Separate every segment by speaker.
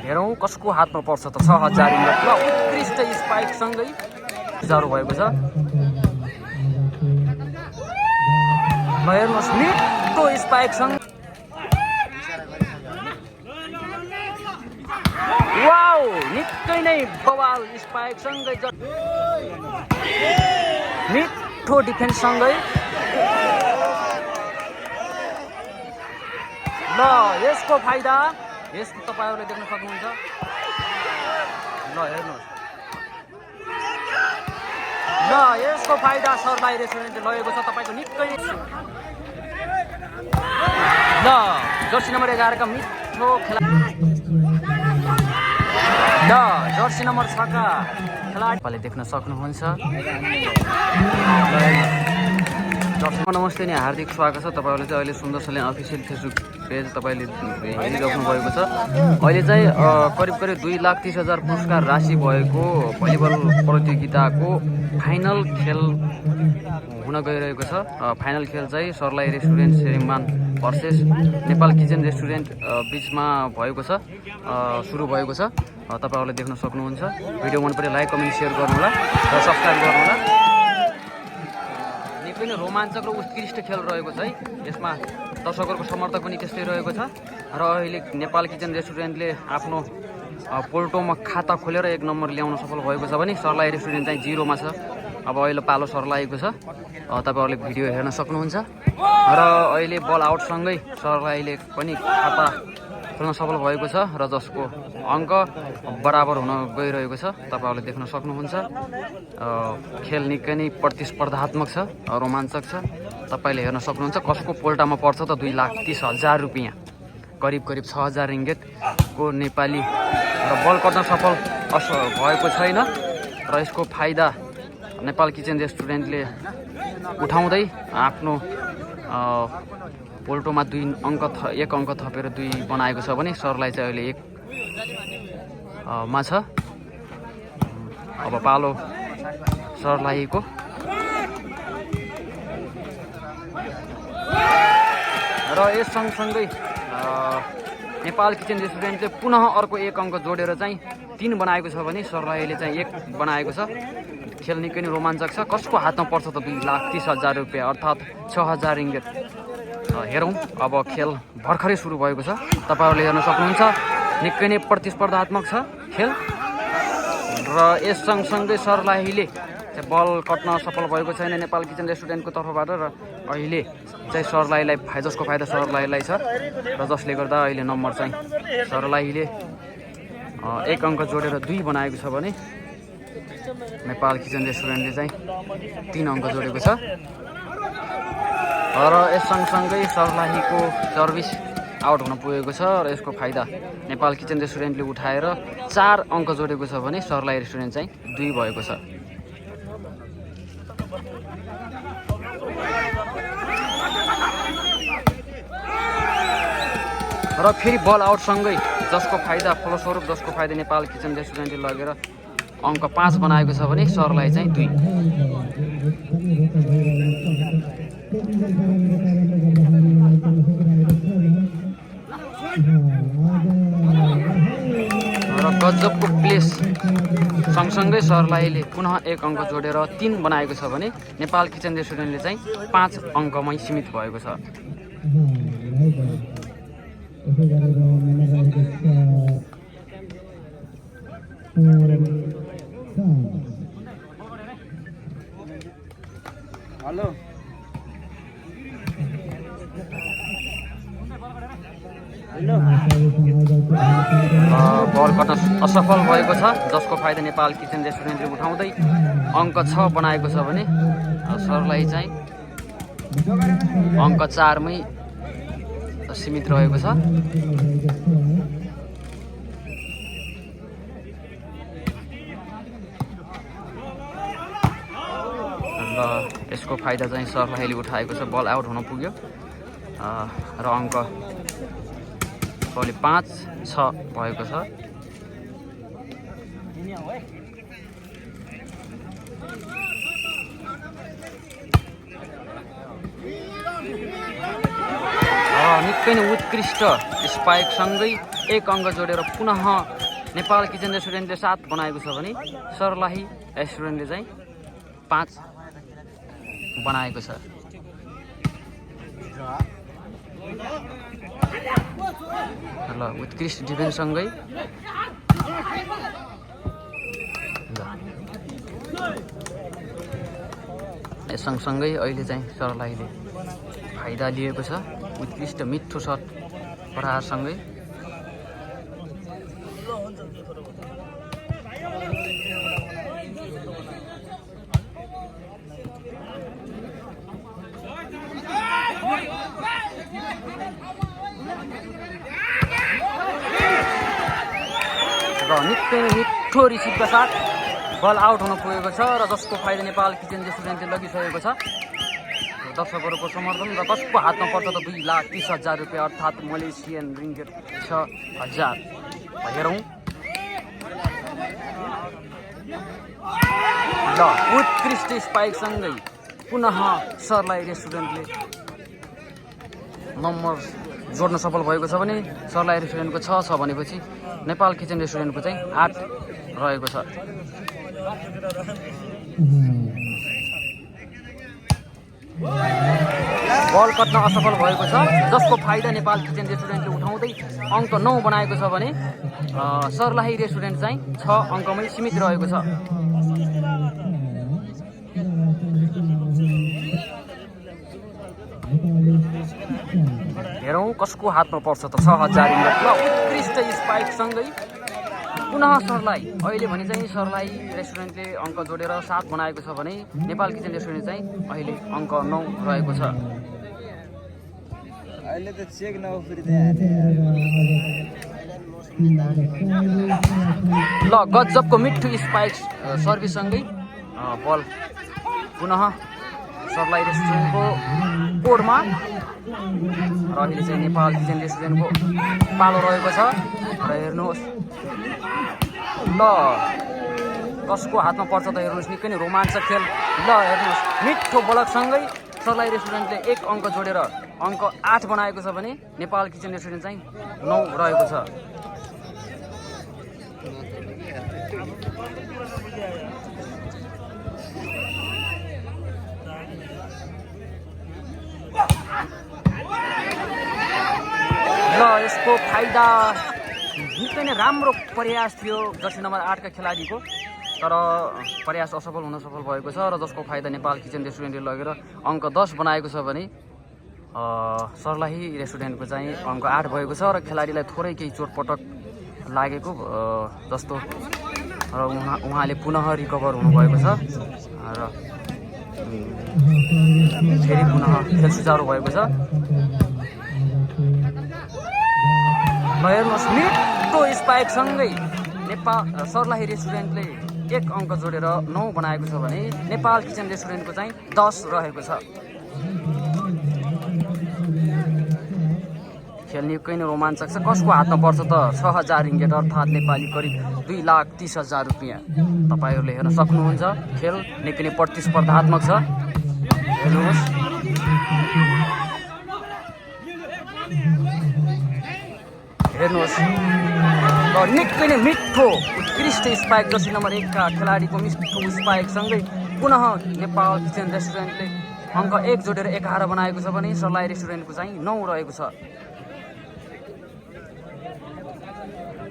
Speaker 1: हेरौँ कसको हातमा पर्छ त 6000 इङ्गत ल उत्कृष्ट स्पाइकसँगै जारो भएको छ। ल हेर्नुहोस् मिठो स्पाइकसँग वाउ निकै नै बवाल स्पाइकसँगै मिठो डिफेन्ससँगै ल यसको फाइदा यसको तपाईहरुले देख्न सक्नुहुन्छ। ल हेर्नुहोस् ल यसको फाइदा सरलाई रेस्टुरेन्टले लगेको छ तपाईको निकै ल जर्सी नम्बर 11 का मिठो खेलाडी ल जर्सी नम्बर 6 का खेलाडीले देख्न सक्नुहुन्छ। नमस्ते नि हार्दिक स्वागत छ। तपाईहरुले चाहिँ अहिले सुन्दर सल्यान अफिसियल फेसबुक पेज तपाईले हेरिराख्नु भएको छ। अहिले चाहिँ करिब 2,30,000 पुरस्कार राशि भएको भलिबल प्रतियोगिताको फाइनल खेल हुन गइरहेको छ। फाइनल खेल चाहिँ सरलाई restaurant Seringman versus Nepal kitchen restaurant बीचमा भएको छ, सुरु भएको छ। तपाईहरुले देख्न सक्नुहुन्छ। भिडियो मन परे लाइक कमेन्ट शेयर गर्नु होला र सब्स्क्राइब गर्नु होला। निकै नै रोमाञ्चक र उत्कृष्ट खेल रहेको छ है। यसमा दर्शकहरूको समर्थक पनि त्यस्तै रहेको छ र अहिले नेपाल किचन रेस्टुरेन्टले आफ्नो पोल्टोमा खाता खोलेर 1 नम्बर ल्याउन सफल भएको छ भने सरलाई रेस्टुरेन्ट चाहिँ 0 मा छ। अब अहिले पालो सरलाईको छ। तपाईहरुले भिडियो हेर्न सक्नुहुन्छ र अहिले बल आउट सँगै सरलाईले पनि खाता खोल्न सफल भएको छ र जसको अङ्क बराबर हुन गइरहेको छ। तपाईहरुले देख्न सक्नुहुन्छ। खेल निकै नै प्रतिस्पर्धात्मक छ, रोमाञ्चक छ। तपाईले हेर्न सक्नुहुन्छ कसको पोल्टामा पर्छ त 2,30,000 रुपैयाँ करिब 6000 रिङ्गेट को नेपाली र बल कट्न सफल भएको छैन र यसको फाइदा नेपाल किचन रेस्टुरेन्टले उठाउँदै आफ्नो पोल्टोमा 1 अङ्क थपेर 2 बनाएको छ भने सरलाई चाहिँ अहिले 1 मा छ। अब पालो सरलाईको र यस सँगसँगै नेपाल किचन रेस्टुरेन्टले पुनः अर्को 1 अङ्क जोडेर चाहिँ 3 बनाएको छ भने सरलाईले चाहिँ 1 बनाएको छ। खेल निकै नै रोमाञ्चक छ। कसको हातमा पर्छ त 2,30,000 रुपैयाँ अर्थात् 6,000 रिङ्गेट। हेरौँ अब खेल भर्खरै सुरु भएको छ। तपाईहरुले हेर्न सक्नुहुन्छ। निकै नै प्रतिस्पर्धात्मक छ खेल र यस सँगसँगै सरलाईले चाहिँ बल कट्न सफल भएको छैन नेपाल किचन रेस्टुरेन्टको तर्फबाट र अहिले चाहिँ सरलाईलाई जसको फाइदा सरलाईलाई छ र जसले गर्दा अहिले नम्बर चाहिँ सरलाईले 1 अङ्क जोडेर 2 बनाएको छ भने नेपाल किचन रेस्टुरेन्टले चाहिँ 3 अङ्क जोडेको छ र यस सँगसँगै सरलाहीको सर्भिस आउट हुन पुगेको छ र यसको फाइदा नेपाल किचन रेस्टुरेन्टले उठाएर 4 अङ्क जोडेको छ भने सरलाई रेस्टुरेन्ट चाहिँ 2 भएको छ। र फेरि बल आउट सँगै जसको फाइदा फलस्वरूप जसको फाइदा नेपाल किचन रेस्टुरेन्टले लगेर अङ्क 5 बनाएको छ भने सरलाई चाहिँ 2। र गजबको प्लेस सँगसँगै सरलाईले पुनः 1 अङ्क जोडेर 3 बनाएको छ भने नेपाल किचन रेस्टुरेन्टले चाहिँ 5 अङ्कमै सीमित भएको छ। हेलो बल कट्न असफल भएको छ जसको फाइदा नेपाल किचन रेस्टुरेन्टले उठाउँदै अङ्क 6 बनाएको छ भने सरलाई चाहिँ अङ्क 4 मै सीमित रहेको छ। र यसको फाइदा चाहिँ सरलाईले उठाएको छ। बल आउट हुन पुग्यो र अङ्क 5-6 भएको छ। निकै नै उत्कृष्ट स्पाइकसँगै 1 अङ्क जोडेर पुनः नेपाल किचन रेस्टुरेन्टले 7 बनाएको छ भने सर्लाही रेस्टुरेन्टले चाहिँ 5 बनाएको छ। ल उत्कृष्ट डिफेन्ससँगै सँगसँगै अहिले चाहिँ सर्लाहीले फाइदा लिएको छ। उत्कृष्ट मिठो सट प्रहारसँगै र निकै मिठो रिसिभका साथ बल आउट हुन पुगेको छ र जसको फाइदा नेपाल किचन रेस्टुरेन्टले लगिसकेको छ। दर्शकहरूको समर्थन र कसको हातमा पर्छ त 2,30,000 रुपियाँ अर्थात् मलेसियन रिङ्गेट 6,000। हेरौँ ल उत्कृष्ट स्पाइकसँगै पुनः सर्लाही रेस्टुरेन्टले नम्बर जोड्न सफल भएको छ भने सर्लाही रेस्टुरेन्टको 6 छ भनेपछि नेपाल किचन रेस्टुरेन्टको चाहिँ 8 रहेको छ। बल कट्न असफल भएको छ जसको फाइदा नेपाल किचन रेस्टुरेन्टले उठाउँदै अङ्क 9 बनाएको छ भने सर्लाही रेस्टुरेन्ट चाहिँ 6 अङ्कमै सीमित रहेको छ। हेरौँ कसको हातमा पर्छ त 6,000 ल उत्कृष्ट स्पाइकसँगै पुनः सर्लाही अहिले भने चाहिँ सर्लाही रेस्टुरेन्टले अङ्क जोडेर 7 बनाएको छ भने नेपाल किचन रेस्टुरेन्ट चाहिँ अहिले अङ्क 9 रहेको छ।
Speaker 2: अहिले त चेक
Speaker 1: ल गजबको मिठो स्पाइक सर्भिससँगै बल पुनः सर्लाही रेस्टुरेन्टको कोडमा र अहिले चाहिँ नेपाल किचन रेस्टुरेन्टको पालो रहेको छ। र हेर्नुहोस् ल कसको हातमा पर्छ त हेर्नुहोस् निकै नै रोमाञ्चक खेल। ल हेर्नुहोस् मिठो बलकसँगै सर्लाही रेस्टुरेन्टले 1 अङ्क जोडेर अङ्क 8 बनाएको छ भने नेपाल किचन रेस्टुरेन्ट चाहिँ 9 रहेको छ। ल यसको फाइदा निकै नै राम्रो प्रयास थियो जर्सी नम्बर 8 का खेलाडीको, तर प्रयास असफल हुन सफल भएको छ र जसको फाइदा नेपाल किचन रेस्टुरेन्टले लगेर अङ्क 10 बनाएको छ भने सर्लाही रेस्टुरेन्टको चाहिँ अङ्क 8 भएको छ र खेलाडीलाई थोरै केही चोटपटक लागेको जस्तो र उहाँले पुनः रिकभर हुनुभएको छ र फेरि पुनः खेल सुचारू भएको छ। हेर्नुहोस् मिठो स्पाइकसँगै सर्लाही रेस्टुरेन्टले 1 अङ्क जोडेर 9 बनाएको छ भने नेपाल किचन रेस्टुरेन्टको चाहिँ 10 रहेको छ। खेल निकै नै रोमाञ्चक छ। कसको हातमा पर्छ त 6,000 रिङ्गेट अर्थात् नेपाली करिब 2,30,000 रुपियाँ। तपाईँहरूले हेर्न सक्नुहुन्छ खेल निकै नै प्रतिस्पर्धात्मक छ। हेर्नुहोस् निकै नै मिठो उत्कृष्ट स्पाइक जर्सी नम्बर 1 का खेलाडीको मिठो स्पाइकसँगै पुनः नेपाल किचन रेस्टुरेन्टले अङ्क 1 जोडेर 11 बनाएको छ भने सर्लाही रेस्टुरेन्टको चाहिँ 9 रहेको छ।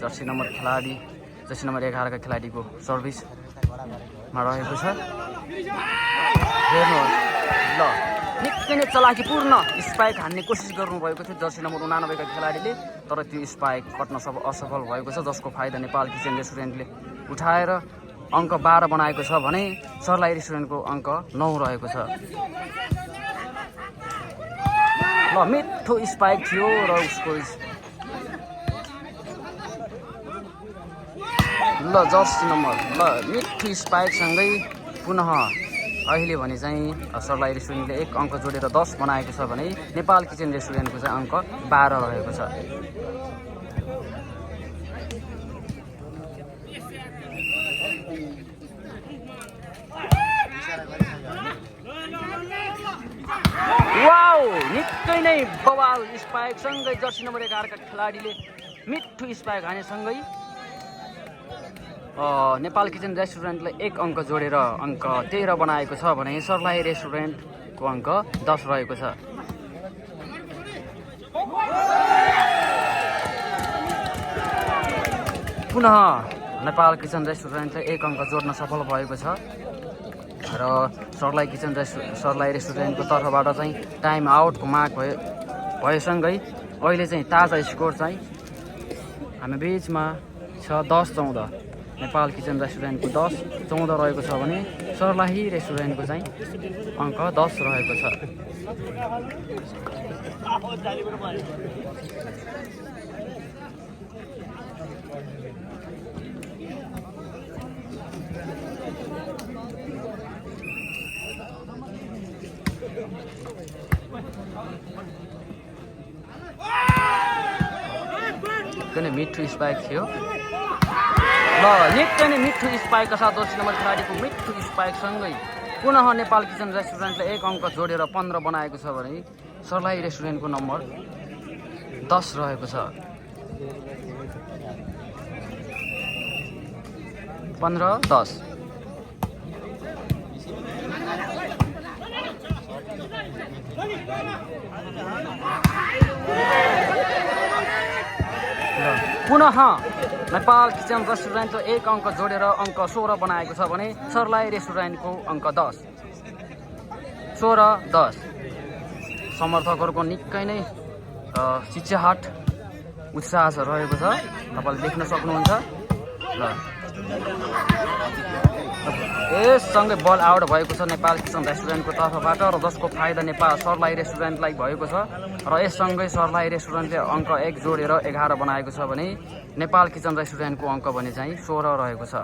Speaker 1: जर्सी नम्बर 11 का खेलाडीको सर्भिसमा रहेको छ। हेर्नुहोस् ल निकै नै चलाकीपूर्ण स्पाइक हान्ने कोसिस गर्नुभएको थियो जर्सी नम्बर 89 का खेलाडीले, तर त्यो स्पाइक कट्न असफल भएको छ जसको फाइदा नेपाल किचन रेस्टुरेन्टले उठाएर अङ्क 12 बनाएको छ भने सर्लाही रेस्टुरेन्टको अङ्क 9 रहेको छ। ल मिठो स्पाइक थियो र उसको ल जर्सी नम्बर ल मिठो स्पाइकसँगै पुनः अहिले भने चाहिँ सर्लाही रेस्टुरेन्टले 1 अङ्क जोडेर 10 बनाएको छ भने नेपाल किचन रेस्टुरेन्टको चाहिँ अङ्क 12 रहेको छ। वाउ निकै निकै नै बवाल स्पाइक सँगै जर्सी नम्बर 11 का खेलाडीले मिठो स्पाइक हानेसँगै नेपाल किचन रेस्टुरेन्टलाई 1 अङ्क जोडेर अङ्क 13 बनाएको छ भने सर्लाही रेस्टुरेन्टको अङ्क 10 रहेको छ। पुनः नेपाल किचन रेस्टुरेन्टले 1 अङ्क जोड्न सफल भएको छ र सर्लाही रेस्टुरेन्टको तर्फबाट चाहिँ टाइम आउटको माग भएसँगै अहिले चाहिँ ताजा स्कोर चाहिँ हामी बिचमा छ 10-14। नेपाल किचन रेस्टुरेन्टको 10-14 रहेको छ भने सर्लाही रेस्टुरेन्टको चाहिँ अङ्क 10 रहेको छ। निकै नै मिठो स्पाइक थियो ल निकै नै मिठो स्पाइकका साथ जर्सी नम्बर खेलाडीको मिठो स्पाइकसँगै पुनः नेपाल किचन रेस्टुरेन्टले 1 अङ्क जोडेर 15 बनाएको छ भने सर्लाही रेस्टुरेन्टको नम्बर 10 रहेको छ। 15-10। पुनः नेपाल किचन रेस्टुरेन्टले 1 अङ्क जोडेर अङ्क 16 बनाएको छ भने सर्लाही रेस्टुरेन्टको अङ्क 10। 16-10। समर्थकहरूको निकै नै चिच्याहाट उत्साह रहेको छ, तपाईँले देख्न सक्नुहुन्छ ल। यससँगै बल आउट भएको छ नेपाल किचन रेस्टुरेन्टको तर्फबाट र जसको फाइदा सर्लाही रेस्टुरेन्टलाई भएको छ र यससँगै सर्लाही रेस्टुरेन्टले अङ्क 1 जोडेर 11 बनाएको छ भने नेपाल किचन रेस्टुरेन्टको अङ्क भने चाहिँ 16 रहेको छ।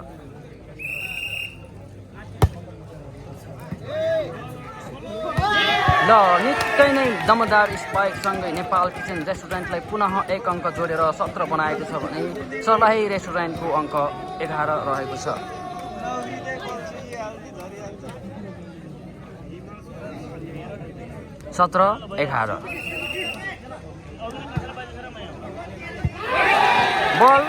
Speaker 1: ल निकै नै दमदार स्पाइकसँगै नेपाल किचन रेस्टुरेन्टलाई पुनः 1 अङ्क जोडेर 17 बनाएको छ भने सर्लाही रेस्टुरेन्टको अङ्क 11 रहेको छ। 17-11। बल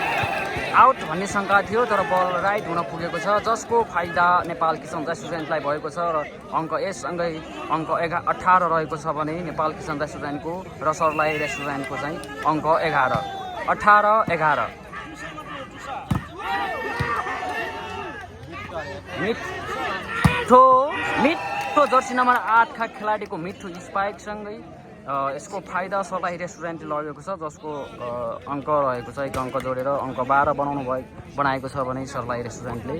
Speaker 1: आउट भन्ने शङ्का थियो तर बल राइट हुन पुगेको छ जसको फाइदा नेपाल किचन रेस्टुरेन्टलाई भएको छ र अङ्क यससँगै अङ्क 18 रहेको छ भने नेपाल किचन रेस्टुरेन्टको र सर्लाही रेस्टुरेन्टको चाहिँ अङ्क 11। 18-11। मिठो जर्सी नम्बर 8 का खेलाडीको मिठो स्पाइकसँगै यसको फाइदा सर्लाही रेस्टुरेन्टले लगेको छ जसको अङ्क रहेको छ 1 अङ्क जोडेर अङ्क 12 बनाएको छ भने सर्लाही रेस्टुरेन्टले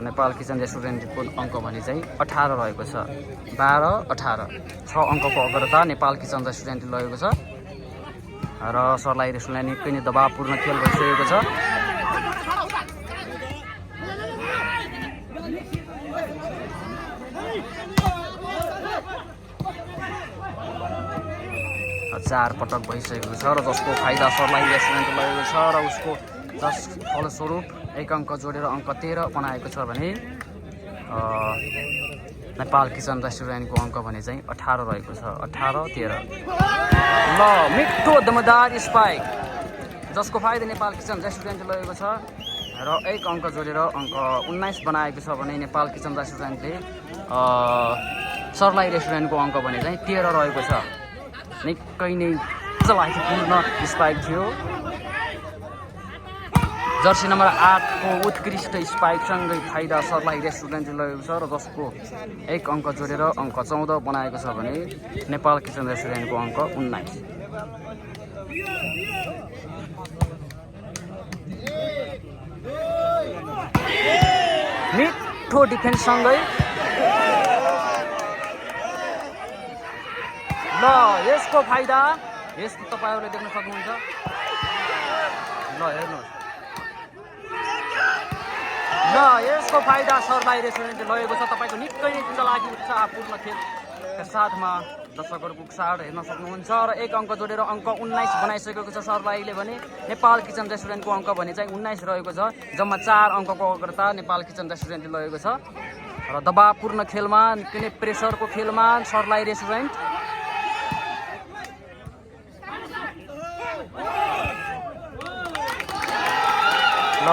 Speaker 1: नेपाल किचन रेस्टुरेन्टको अङ्क भने चाहिँ 18 रहेको छ। 12-18। 6 अङ्कको अग्रता नेपाल किचन रेस्टुरेन्टले लगेको छ र सर्लाही रेस्टुरेन्टले निकै नै दबावपूर्ण खेल भइसकेको छ। चार पटक भइसकेको छ र जसको फाइदा सर्लाही रेस्टुरेन्टले लगेको छ र उसको जस फलस्वरूप 1 अङ्क जोडेर अङ्क 13 बनाएको छ भने नेपाल किचन रेस्टुरेन्टको अङ्क भने चाहिँ 18 रहेको छ। 18-13। ल मिठो दमदार स्पाइक जसको फाइदा नेपाल किचन रेस्टुरेन्टले लगेको छ र 1 अङ्क जोडेर अङ्क 19 बनाएको छ भने नेपाल किचन रेस्टुरेन्टले सर्लाही रेस्टुरेन्टको अङ्क भने चाहिँ 13 रहेको छ। निकै नै चलाकीपूर्ण स्पाइक थियो। जर्सी नम्बर 8 को उत्कृष्ट स्पाइकसँगै फाइदा सर्लाही रेस्टुरेन्टले लगेको छ र जसको 1 अङ्क जोडेर अङ्क 14 बनाएको छ भने नेपाल किचन रेस्टुरेन्टको अङ्क 19। मिठो डिफेन्ससँगै ल यसको फाइदा यसको तपाईहरुले देख्न सक्नुहुन्छ। ल हेर्नुहोस् ल यसको फाइदा सर्लाही रेस्टुरेन्टले लगेको छ। तपाईको निकै नै चलाकी उत्साहपूर्ण खेलका साथमा दर्शकहरुको उत्साह हेर्न सक्नुहुन्छ र 1 अङ्क जोडेर अङ्क 19 बनाइसकेको छ सर्लाहीले भने नेपाल किचन रेस्टुरेन्टको अङ्क भने चाहिँ 19 रहेको छ। जम्मा 4 अङ्कको अग्रता नेपाल किचन रेस्टुरेन्टले लगेको छ र दबावपूर्ण खेलमा निकै नै प्रेसरको खेलमा सर्लाही रेस्टुरेन्ट र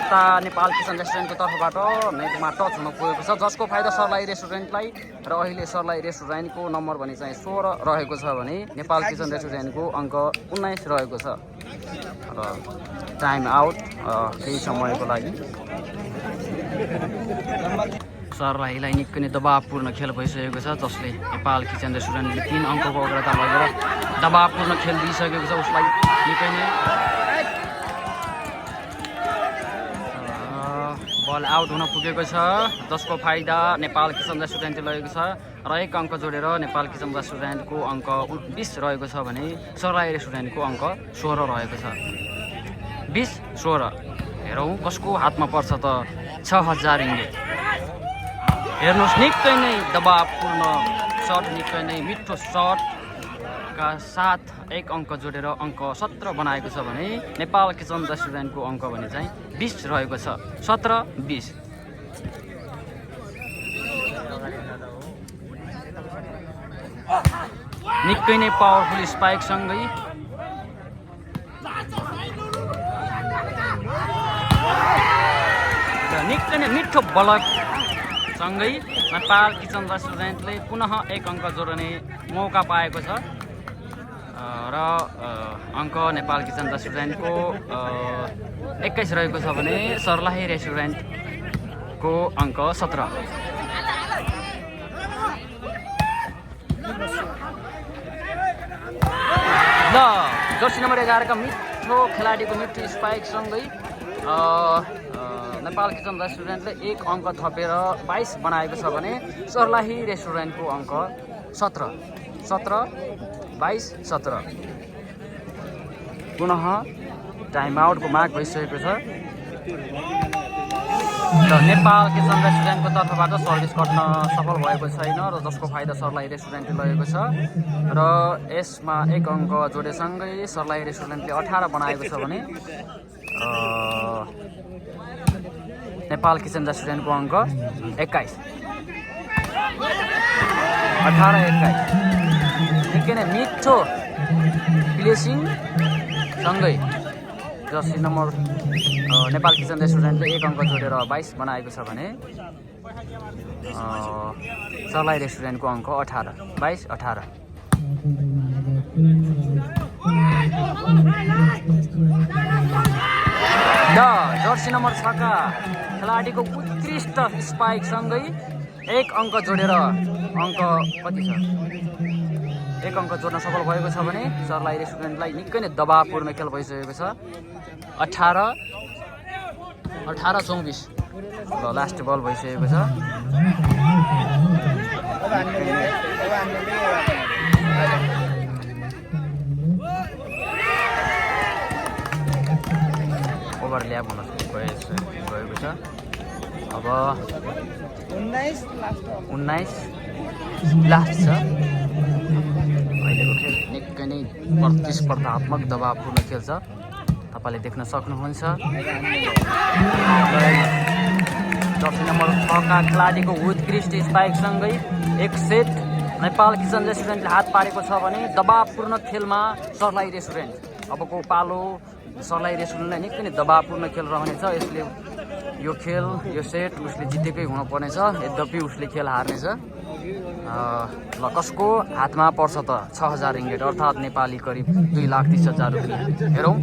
Speaker 1: उता नेपाल किचन रेस्टुरेन्टको तर्फबाट नेटमा टच हुन पुगेको छ, जसको फाइदा सर्लाही रेस्टुरेन्टलाई। र अहिले सर्लाही रेस्टुरेन्टको नम्बर भने चाहिँ 16 रहेको छ भने नेपाल किचन रेस्टुरेन्टको अङ्क 19 रहेको छ। र टाइम आउट केही समयको लागि। सर्लाहीलाई निकै नै दबावपूर्ण खेल भइसकेको छ, जसले नेपाल किचन रेस्टुरेन्टले 3 अङ्कको अग्रता लगेर दबावपूर्ण खेल दिइसकेको छ उसलाई निकै नै। बल आउट हुन पुगेको छ, जसको फाइदा नेपाल किचन रेस्टुरेन्टले लगेको छ। र 1 अङ्क जोडेर नेपाल किचन रेस्टुरेन्टको अङ्क 20 रहेको छ भने सर्लाही रेस्टुरेन्टको अङ्क 16 रहेको छ। 20-16 हेरौँ कसको हातमा पर्छ त 6000 ringgit। हेर्नुहोस् निकै नै दबावपूर्ण सट, निकै नै मिठो सटका साथ 1 अङ्क जोडेर अङ्क 17 बनाएको छ भने नेपाल किचन रेस्टुरेन्टको अङ्क भने चाहिँ 20 रहेको छ। 17-20। निकै नै पावरफुल स्पाइकसँगै निकै नै मिठो ब्लक सँगै नेपाल किचन रेस्टुरेन्टले पुनः 1 अङ्क जोड्ने मौका पाएको छ। र अङ्क नेपाल किचन रेस्टुरेन्टको 21 रहेको छ भने सर्लाही रेस्टुरेन्टको अङ्क 17। ल जर्सी नम्बर 11 का मिठो खेलाडीको मिठो स्पाइकसँगै नेपाल किचन रेस्टुरेन्टले 1 अङ्क थपेर 22 बनाएको छ भने सर्लाही रेस्टुरेन्टको अङ्क 17। 17-22-17। पुनः टाइम आउटको माग भइसकेको छ। र नेपाल किचन रेस्टुरेन्टको तर्फबाट सर्भिस गर्न सफल भएको छैन, र जसको फाइदा सर्लाही रेस्टुरेन्टले लगेको छ। र यसमा 1 अङ्क जोडेसँगै सर्लाही रेस्टुरेन्टले 18 बनाएको छ भने नेपाल किचन रेस्टुरेन्टको अङ्क 21। 18-21। निकै नै मिठो प्लेसिङ सँगै जर्सी नम्बर नेपाल किचन रेस्टुरेन्टले 1 अङ्क जोडेर 22 बनाएको छ भने सर्लाही रेस्टुरेन्टको अङ्क 18। 22-18। जर्सी नम्बर 6 का खेलाडीको उत्कृष्ट स्पाइकसँगै 1 अङ्क जोडेर अङ्क कति छ? 1 अङ्क जोड्न सफल भएको छ भने सर्लाही रेस्टुरेन्टलाई निकै नै दबावपूर्ण खेल भइसकेको छ। 18-24। ल लास्ट बल भइसकेको छ। ओभरल्याप हुन गएको छ। अब 19 लास्ट छ। अहिलेको खेल निकै नै प्रतिस्पर्धात्मक दबावपूर्ण खेल छ, तपाईँले देख्न सक्नुहुन्छ। जर्सी नम्बर 6 का खेलाडीको उत्कृष्ट स्पाइकसँगै 1 सेट नेपाल किचन रेस्टुरेन्टले हात पारेको छ भने दबावपूर्ण खेलमा सर्लाही रेस्टुरेन्ट। अबको पालो सर्लाही रेस्टुरेन्टलाई निकै नै दबावपूर्ण खेल रहनेछ। यसले यो खेल यो सेट उसले जितेकै हुनुपर्नेछ, यद्यपि उसले खेल हार्नेछ। ल कसको हातमा पर्छ त 6000 ringgit, अर्थात् नेपाली करिब 2,30,000 रुपियाँ। हेरौँ